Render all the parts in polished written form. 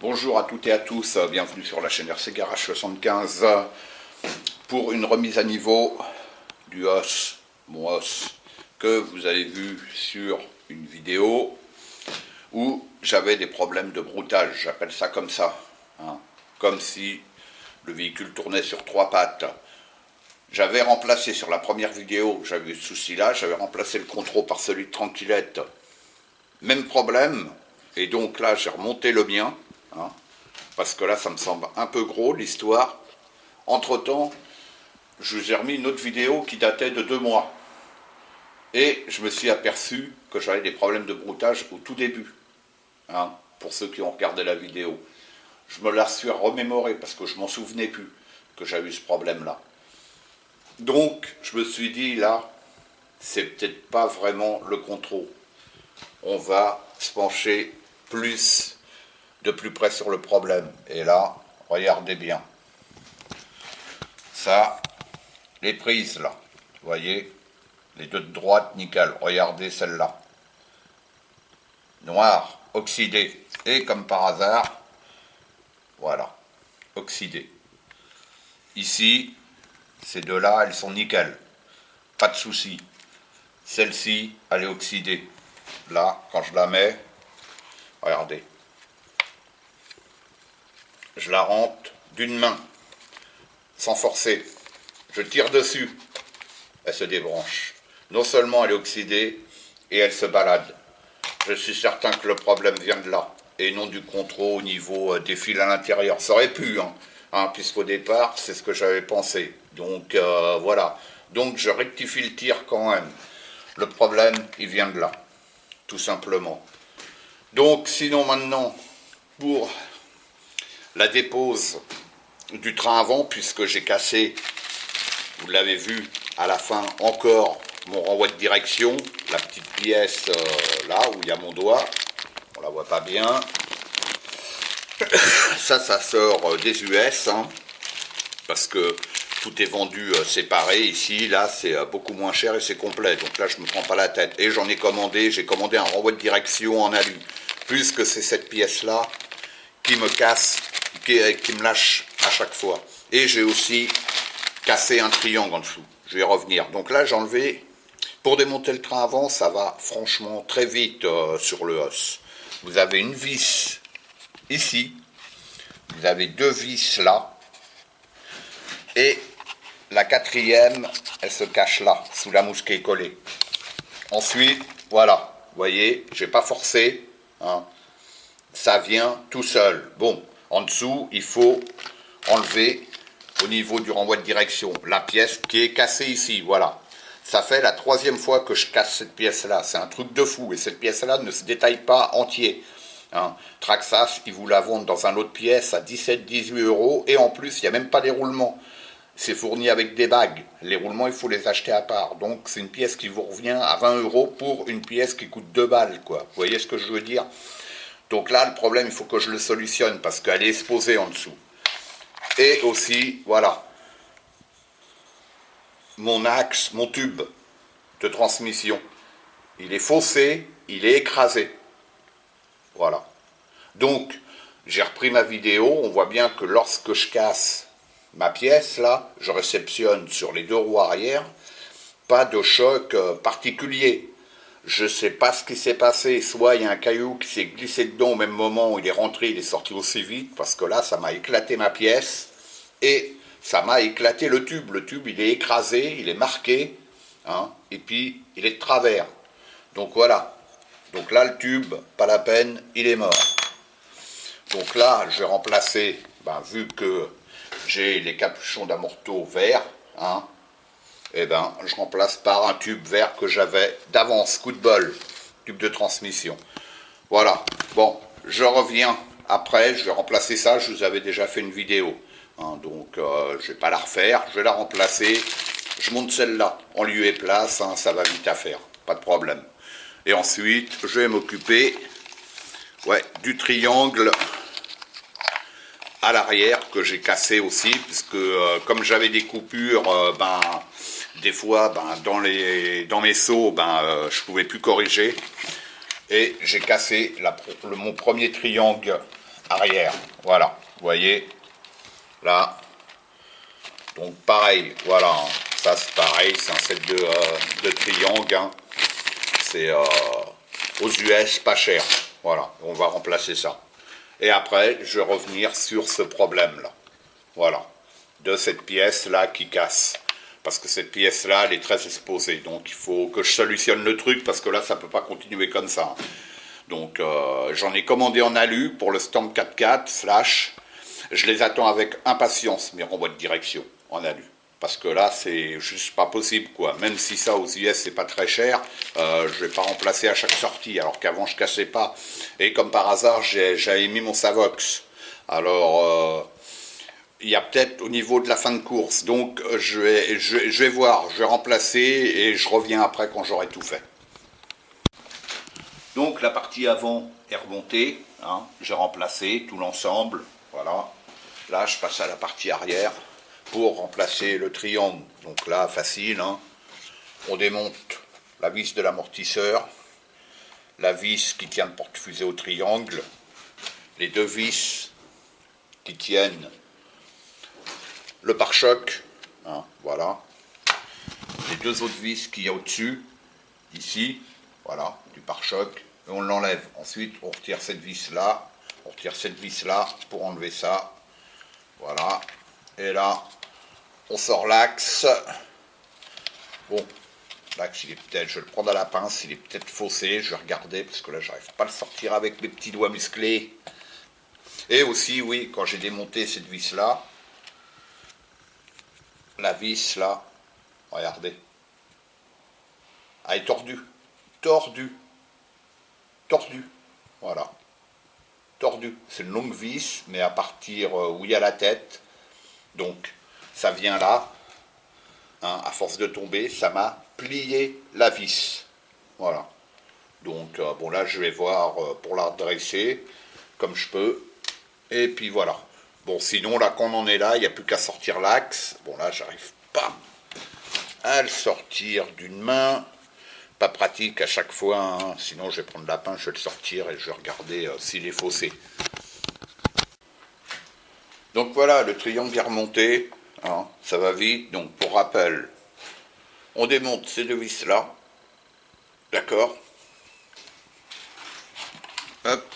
Bonjour à toutes et à tous, bienvenue sur la chaîne RC Garage 75 pour une remise à niveau du os, mon os, que vous avez vu sur une vidéo où j'avais des problèmes de broutage, j'appelle ça comme ça, hein, comme si le véhicule tournait sur trois pattes. J'avais remplacé sur la première vidéo, j'avais eu ce souci là, j'avais remplacé le contrôle par celui de Tranquillette, même problème, et donc là j'ai remonté le mien. Hein, parce que là ça me semble un peu gros l'histoire. Entre temps je vous ai remis une autre vidéo qui datait de 2 mois et je me suis aperçu que j'avais des problèmes de broutage au tout début, hein, pour ceux qui ont regardé la vidéo. Je me la suis remémoré parce que je m'en souvenais plus que j'avais eu ce problème là. Donc je me suis dit là c'est peut-être pas vraiment le contrôle, on va se pencher de plus près sur le problème. Et là, regardez bien. Ça, les prises là, vous voyez, les deux de droite, nickel. Regardez celle-là. Noir, oxydé. Et comme par hasard, voilà, oxydé. Ici, ces deux-là, elles sont nickel. Pas de souci. Celle-ci, elle est oxydée. Là, quand je la mets, regardez. Je la rentre d'une main, sans forcer. Je tire dessus, elle se débranche. Non seulement elle est oxydée, et elle se balade. Je suis certain que le problème vient de là, et non du contrôle au niveau des fils à l'intérieur. Ça aurait pu, puisqu'au départ, c'est ce que j'avais pensé. Donc voilà. Donc je rectifie le tir quand même. Le problème, il vient de là, tout simplement. Donc sinon maintenant, pour la dépose du train avant, puisque j'ai cassé, vous l'avez vu à la fin encore, mon renvoi de direction, la petite pièce là où il y a mon doigt, on la voit pas bien, ça sort des US, parce que tout est vendu séparé. Ici, là, c'est beaucoup moins cher et c'est complet, donc là je me prends pas la tête. Et j'en ai commandé, j'ai commandé un renvoi de direction en alu, puisque c'est cette pièce là qui me casse, qui me lâche à chaque fois. Et j'ai aussi cassé un triangle en dessous. Je vais y revenir. Donc là, j'ai enlevé. Pour démonter le train avant, ça va franchement très vite sur le os. Vous avez une vis ici. Vous avez 2 vis là. Et la quatrième, elle se cache là, sous la mousse qui est collée. Ensuite, voilà. Vous voyez, j'ai pas forcé. Ça vient tout seul. Bon. En dessous, il faut enlever au niveau du renvoi de direction la pièce qui est cassée ici, voilà. Ça fait la 3e fois que je casse cette pièce-là. C'est un truc de fou. Et cette pièce-là ne se détaille pas entier. Traxxas, ils vous la vendent dans une autre pièce à 17-18 €. Et en plus, il n'y a même pas les roulements. C'est fourni avec des bagues. Les roulements, il faut les acheter à part. Donc, c'est une pièce qui vous revient à 20 € pour une pièce qui coûte 2 balles, quoi. Vous voyez ce que je veux dire ? Donc là, le problème, il faut que je le solutionne parce qu'elle est exposée en dessous. Et aussi, voilà, mon axe, mon tube de transmission, il est faussé, il est écrasé. Voilà. Donc, j'ai repris ma vidéo. On voit bien que lorsque je casse ma pièce, là, je réceptionne sur les 2 roues arrière, pas de choc particulier. Je ne sais pas ce qui s'est passé, soit il y a un caillou qui s'est glissé dedans au même moment où il est rentré, il est sorti aussi vite, parce que là, ça m'a éclaté ma pièce, et ça m'a éclaté le tube. Le tube, il est écrasé, il est marqué, et puis il est de travers. Donc voilà. Donc là, le tube, pas la peine, il est mort. Donc là, je vais remplacer, vu que j'ai les capuchons d'amorto verts, et je remplace par un tube vert que j'avais d'avance, coup de bol, tube de transmission. Voilà, bon, je reviens après, je vais remplacer ça, je vous avais déjà fait une vidéo, donc je ne vais pas la refaire, je vais la remplacer, je monte celle-là en lieu et place, ça va vite à faire, pas de problème. Et ensuite, je vais m'occuper du triangle à l'arrière que j'ai cassé aussi, puisque comme j'avais des coupures, des fois dans mes seaux, je pouvais plus corriger, et j'ai cassé mon premier triangle arrière. Voilà, vous voyez, là. Donc pareil, voilà, hein. Ça c'est pareil, c'est un set de triangle, hein. C'est aux US pas cher. Voilà, on va remplacer ça. Et après, je vais revenir sur ce problème-là. Voilà, de cette pièce-là qui casse. Parce que cette pièce-là, elle est très exposée. Donc il faut que je solutionne le truc, parce que là, ça ne peut pas continuer comme ça. Donc j'en ai commandé en alu pour le stand 4x4 slash. Je les attends avec impatience, mes renvois de direction en alu. Parce que là, c'est juste pas possible, quoi. Même si ça, aux US, c'est pas très cher, je vais pas remplacer à chaque sortie, alors qu'avant, je cassais pas. Et comme par hasard, j'avais mis mon Savox. Alors, il y a peut-être au niveau de la fin de course. Donc, je vais voir, je vais remplacer et je reviens après quand j'aurai tout fait. Donc, la partie avant est remontée. Hein. J'ai remplacé tout l'ensemble. Voilà. Là, je passe à la partie arrière pour remplacer le triangle. Donc là, facile, hein. On démonte la vis de l'amortisseur, la vis qui tient le porte-fusée au triangle, les deux vis qui tiennent le pare-choc, hein, voilà, les deux autres vis qu'il y a au-dessus, ici, voilà, du pare-choc, et on l'enlève. Ensuite, on retire cette vis-là, on retire cette vis-là pour enlever ça, voilà, et là, on sort l'axe. Bon, l'axe, il est peut-être, je vais le prendre à la pince, il est peut-être faussé, je vais regarder, parce que là, j'arrive pas à le sortir avec mes petits doigts musclés. Et aussi, oui, quand j'ai démonté cette vis-là, la vis, là, regardez, elle est tordue, tordue, tordue, voilà, tordue. C'est une longue vis, mais à partir où il y a la tête, donc, ça vient là, hein, à force de tomber, ça m'a plié la vis. Voilà. Donc, bon, là, je vais voir pour la redresser, comme je peux. Et puis, voilà. Bon, sinon, là, quand on en est là, il n'y a plus qu'à sortir l'axe. Bon, là, j'arrive pas à le sortir d'une main. Pas pratique à chaque fois, hein. Sinon, je vais prendre la pince, je vais le sortir et je vais regarder s'il est faussé. Donc, voilà, le triangle est remonté. Hein, ça va vite, donc pour rappel, on démonte ces deux vis là, d'accord, hop,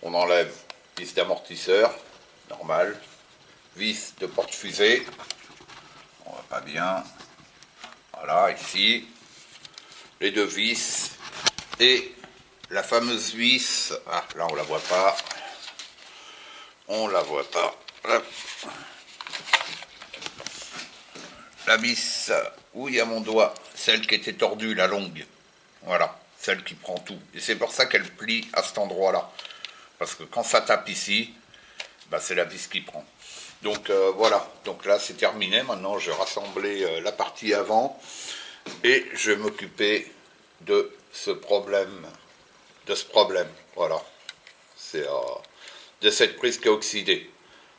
on enlève vis d'amortisseur, normal, vis de porte-fusée, on va pas bien, voilà, ici, les deux vis, et la fameuse vis, ah, là on la voit pas, hop. La vis où il y a mon doigt, celle qui était tordue, la longue, voilà, celle qui prend tout. Et c'est pour ça qu'elle plie à cet endroit-là. Parce que quand ça tape ici, bah, c'est la vis qui prend. Donc voilà, donc là c'est terminé. Maintenant je vais rassembler la partie avant et je vais m'occuper de ce problème. Voilà. C'est de cette prise qui a oxydé.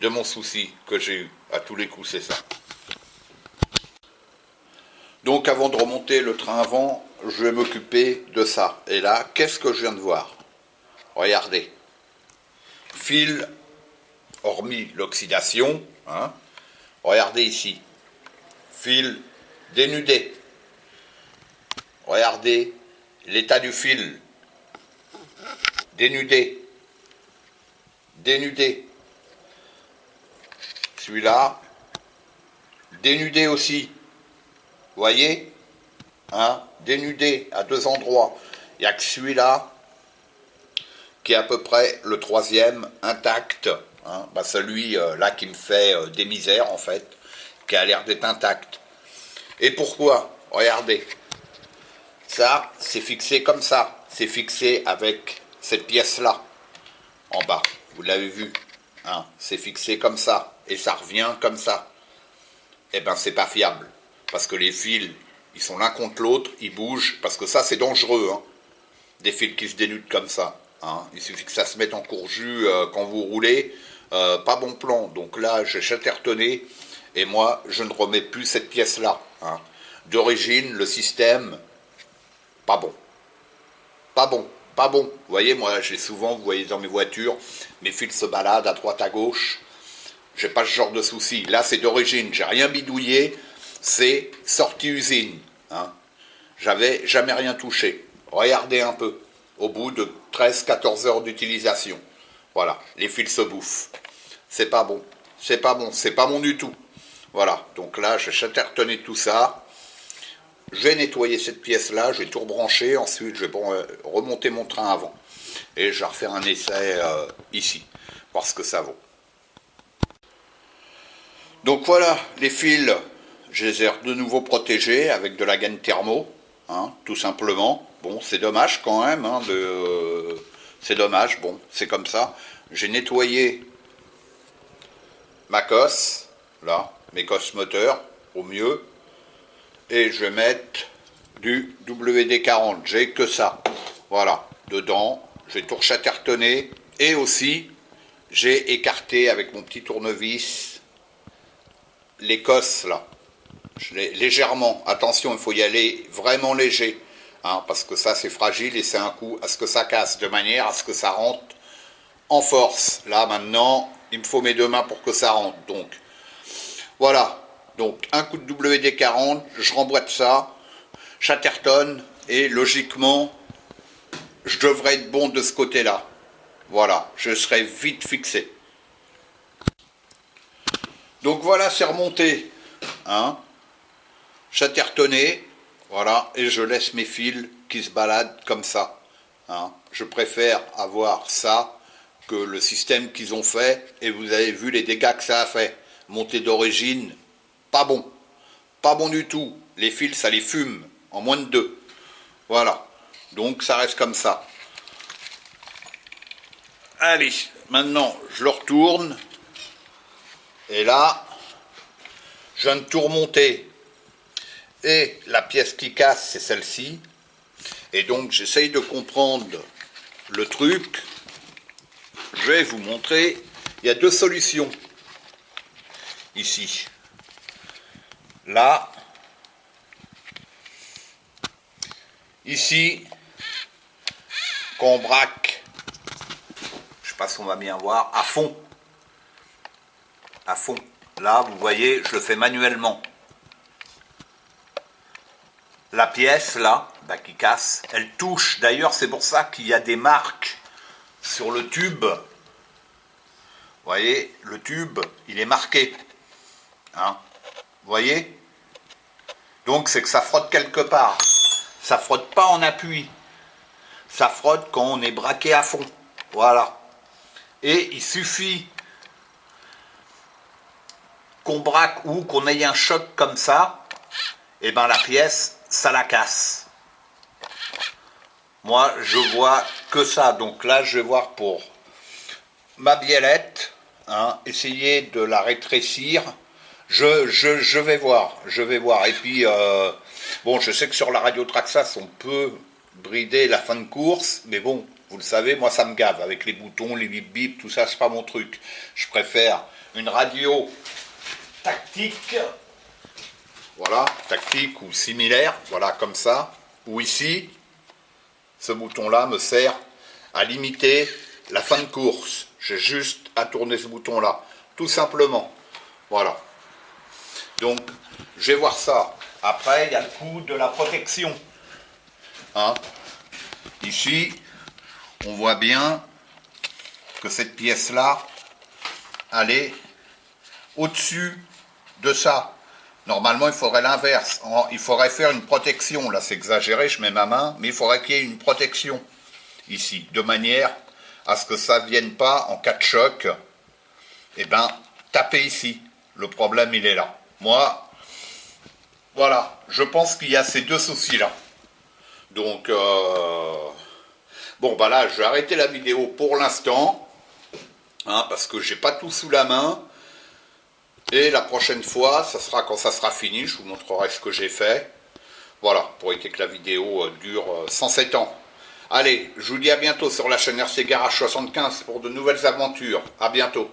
De mon souci que j'ai eu. À tous les coups, c'est ça. Donc avant de remonter le train avant, je vais m'occuper de ça. Et là, qu'est-ce que je viens de voir? Regardez. Fil, hormis l'oxydation, hein, regardez ici. Fil dénudé. Regardez l'état du fil. Dénudé. Dénudé. Celui-là, dénudé aussi. Vous voyez, hein, dénudé à deux endroits. Il n'y a que celui-là qui est à peu près le troisième intact. Hein, bah celui là qui me fait des misères en fait, qui a l'air d'être intact. Et pourquoi? Regardez, ça c'est fixé comme ça. C'est fixé avec cette pièce-là en bas. Vous l'avez vu, hein, c'est fixé comme ça et ça revient comme ça. Eh ben c'est pas fiable. Parce que les fils, ils sont l'un contre l'autre, ils bougent, parce que ça c'est dangereux, hein, des fils qui se dénudent comme ça. Hein. Il suffit que ça se mette en courjus quand vous roulez, pas bon plan. Donc là, je chattertonné, et moi, je ne remets plus cette pièce-là. Hein. D'origine, le système, pas bon. Pas bon. Pas bon. Vous voyez, moi, j'ai souvent, vous voyez dans mes voitures, mes fils se baladent à droite, à gauche. J'ai pas ce genre de souci. Là, c'est d'origine. J'ai rien bidouillé. C'est sortie usine. Hein. J'avais jamais rien touché. Regardez un peu. Au bout de 13-14 heures d'utilisation. Voilà. Les fils se bouffent. C'est pas bon. C'est pas bon. C'est pas bon du tout. Voilà. Donc là, je vais retenir tout ça. Je vais nettoyer cette pièce-là, je vais tout rebrancher, ensuite je vais remonter mon train avant. Et je vais refaire un essai ici, voir ce que ça vaut. Donc voilà, les fils, je les ai de nouveau protégés avec de la gaine thermo, hein, tout simplement. Bon, c'est dommage quand même, hein, c'est dommage, bon, c'est comme ça. J'ai nettoyé ma cosse, là, mes cosses moteurs, au mieux. Et je vais mettre du WD-40, j'ai que ça. Voilà, dedans, j'ai tout rechattertonné. Et aussi, j'ai écarté avec mon petit tournevis les cosses là. Légèrement, attention, il faut y aller vraiment léger. Hein, parce que ça c'est fragile et c'est un coup à ce que ça casse, de manière à ce que ça rentre en force. Là maintenant, il me faut mes deux mains pour que ça rentre. Donc, voilà. Donc un coup de WD-40, je remboîte ça, chattertonne, et logiquement, je devrais être bon de ce côté-là. Voilà, je serai vite fixé. Donc voilà, c'est remonté. Hein, chattertonné, voilà, et je laisse mes fils qui se baladent comme ça. Hein, je préfère avoir ça que le système qu'ils ont fait, et vous avez vu les dégâts que ça a fait. Montée d'origine, pas bon. Pas bon du tout. Les fils, ça les fume en moins de 2. Voilà. Donc, ça reste comme ça. Allez, maintenant, je le retourne. Et là, je viens de tout remonter. Et la pièce qui casse, c'est celle-ci. Et donc, j'essaye de comprendre le truc. Je vais vous montrer. Il y a deux solutions. Ici. Là, ici, quand on braque, je ne sais pas si on va bien voir, à fond. À fond. Là, vous voyez, je le fais manuellement. La pièce, là, bah, qui casse, elle touche. D'ailleurs, c'est pour ça qu'il y a des marques sur le tube. Vous voyez, le tube, il est marqué. Hein? Vous voyez? Donc c'est que ça frotte quelque part. Ça frotte pas en appui. Ça frotte quand on est braqué à fond. Voilà. Et il suffit qu'on braque ou qu'on ait un choc comme ça, et ben la pièce, ça la casse. Moi, je vois que ça. Donc là, je vais voir pour ma biellette, hein, essayer de la rétrécir. Je vais voir, Et puis, bon, je sais que sur la radio Traxxas, on peut brider la fin de course, mais bon, vous le savez, moi ça me gave, avec les boutons, les bip bip, tout ça, c'est pas mon truc. Je préfère une radio tactique, voilà, tactique ou similaire, voilà, comme ça, ou ici, ce bouton-là me sert à limiter la fin de course. J'ai juste à tourner ce bouton-là, tout simplement, voilà. Donc, je vais voir ça. Après, il y a le coup de la protection. Hein? Ici, on voit bien que cette pièce-là, elle est au-dessus de ça. Normalement, il faudrait l'inverse. Il faudrait faire une protection. Là, c'est exagéré, je mets ma main, mais il faudrait qu'il y ait une protection ici, de manière à ce que ça ne vienne pas en cas de choc. Eh bien, taper ici. Le problème, il est là. Moi, voilà, je pense qu'il y a ces deux soucis-là. Donc, bon, bah là, je vais arrêter la vidéo pour l'instant, hein, parce que j'ai pas tout sous la main. Et la prochaine fois, ça sera quand ça sera fini, je vous montrerai ce que j'ai fait. Voilà, pour éviter que la vidéo dure 107 ans. Allez, je vous dis à bientôt sur la chaîne RC Garage 75 pour de nouvelles aventures. À bientôt.